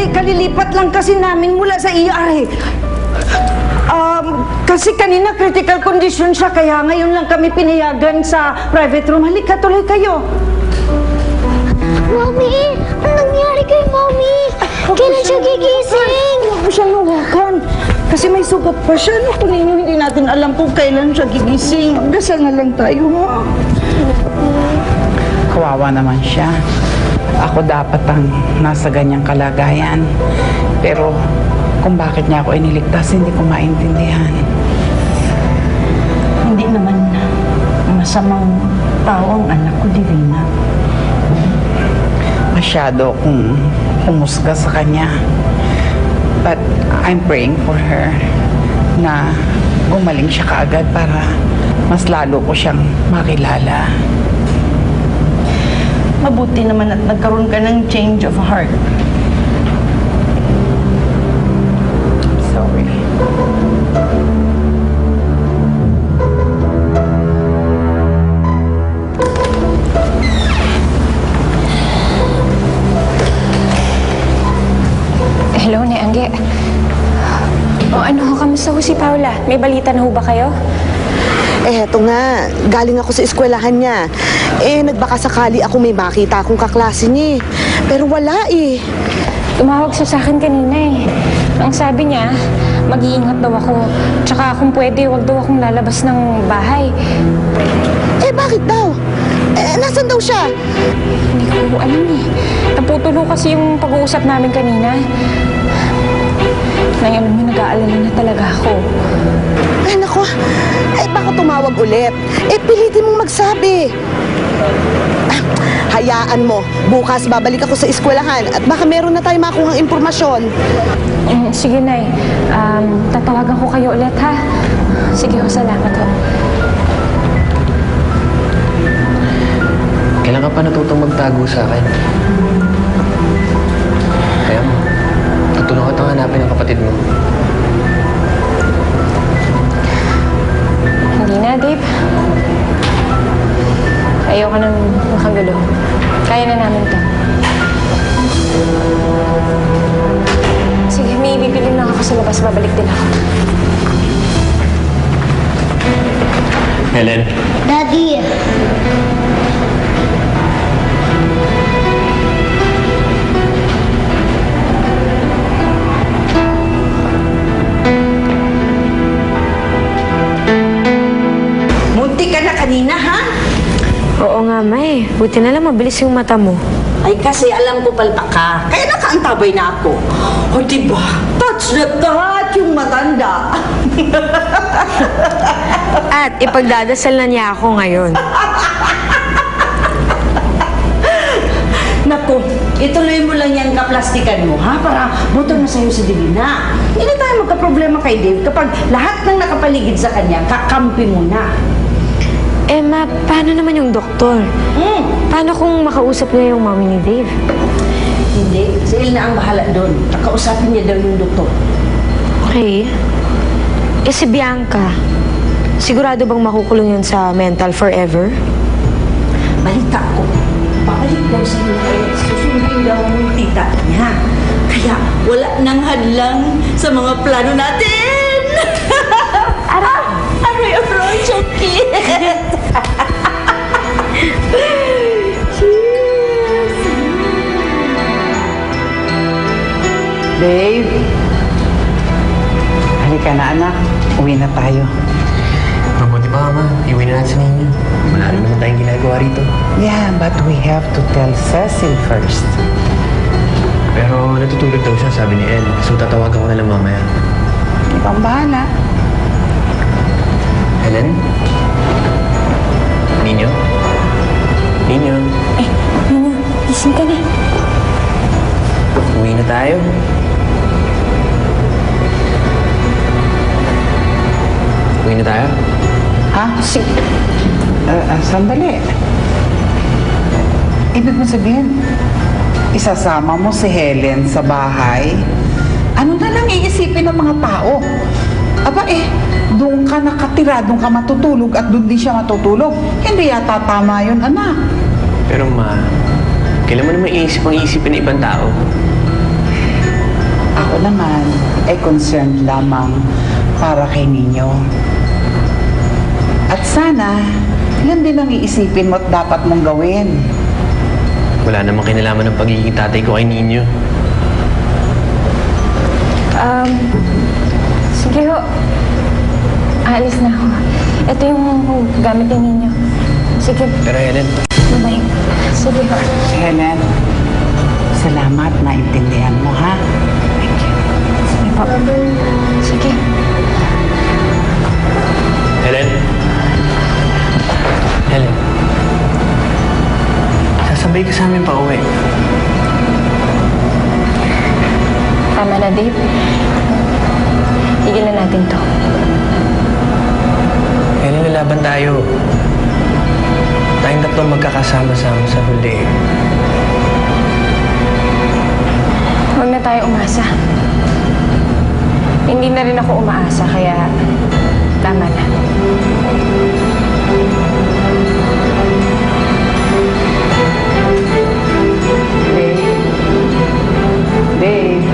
kalilipat lang kasi namin mula sa ER. Kasi kanina critical condition siya, kaya ngayon lang kami pinayagan sa private room. Halika, tuloy kayo. Mami! Anong nangyari kay Mami? Kailan siya gigising? Huwag mo siyang hawakan. Kasi may sugat pa siya. Naku ninyo, hindi natin alam kung kailan siya gigising. Magdasal na lang tayo, ha? Kawawa naman siya. Ako dapat ang nasa ganyang kalagayan. Pero kung bakit niya ako iniligtas, hindi ko maintindihan. Hindi naman masamang tao ang anak ko, Divina. Masyado akong humusga sa kanya. But I'm praying for her na gumaling siya kaagad para mas lalo ko siyang makilala. Mabuti naman at nagkaroon ka ng change of heart. Sorry. Hello, Neangge. O ano, kamusta ho si Paula? May balita na ho ba kayo? Eto nga, galing ako sa eskwelahan niya. Nagbaka sakali ako may makita akong kaklase niya. Pero wala eh. Tumawag siya sa akin kanina eh. Ang sabi niya, mag-iingat daw ako. Tsaka kung pwede, wag daw akong lalabas ng bahay. Bakit daw? Nasaan daw siya? Hindi ko alam eh. Naputulo kasi yung pag-uusap namin kanina. Nay, alam mo, nag-aalala na talaga ako. Nako. Baka tumawag ulit. Pilitin mong magsabi. Hayaan mo. Bukas babalik ako sa eskwelahan at baka meron na tayo makuhang impormasyon. Sige, Nay. Tatawagan ko kayo ulit, ha? Sige, salamat ho. Kailan ka pa natutong magtago sa akin? Kaya mo, tutulungan kitang hanapin ang kapatid mo. Hindi na, Dave. Ayoko nang makagulo. Kaya na namin to. Sige, may bibili lang ako sa labas. Babalik din ako. Helen? Daddy! Munti ka na kanina, ha? Oo nga, May. Buti na lang mabilis yung mata mo. Ay, kasi alam ko palpak ka. Kaya nakaantabay na ako. O, diba? Touch na touch yung matanda. At ipagdadasal na niya ako ngayon. Naku, ituloy mo lang yan kaplastikan mo, ha? Para buto na sa'yo si Divina. Hindi tayo magka-problema kay Dave kapag lahat ng nakapaligid sa kanya, kakampi mo na. Ma, paano naman yung doktor? Paano kung makausap niya yung mami ni Dave? Hindi, si Elna ang bahala doon. Kakausapin niya daw yung doktor. Okay. Si Bianca, sigurado bang makukulong yun sa mental forever? Balita ko, babalik daw sa iyo kaya susundin daw ang tita niya. Kaya wala nang hadlang sa mga plano natin. Aray, so cute. Dave? Halika na, anak. Uwi na tayo. Mabuti pa, Ama. Iuwi na natin sa ninyo. Wala rin naman tayong ginagawa rito. Yeah, but we have to tell Cecil first. Pero natutulog daw siya, sabi ni El. So tatawagan ko na lang mamaya. Ikaw ang bahala. Helen? Ninyo? Ninyo? Nino, gising ka na. Uwi na tayo. Uwi na tayo? Ha? Sandali. Ibig mo sabihin, isasama mo si Helen sa bahay? Ano na lang iisipin ng mga tao? Aba doon ka nakatira, doon ka matutulog at doon din siya matutulog. Hindi yata tama yun, anak. Pero Ma, kailan mo naman iisip ang isipin ng ibang tao? Ako naman ay concerned lamang para kay Ninyo. At sana, yun din ang iisipin mo at dapat mong gawin. Wala namang kinalaman ng pagiging tatay ko kay Ninyo. Sige ho. Aalis na ako. Ito yung gamitin ninyo. Sige. Pero Helen, Bye-bye. Sige ho. Helen, salamat na intindihan mo, ha? Thank you. Sige po. Sige. Helen? Helen? Sasabay ka sa amin pa uwi. Tama na, Dave. Tigilan natin to. Helen, lalaban tayo. Tayong tatlong magkakasama-sama sa huli. Huwag na tayo umasa. Hindi na rin ako umaasa, kaya tama na. Dave.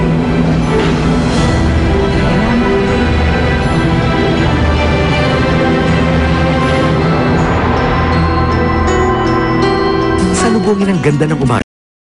Salubungin ang ganda ng umaga.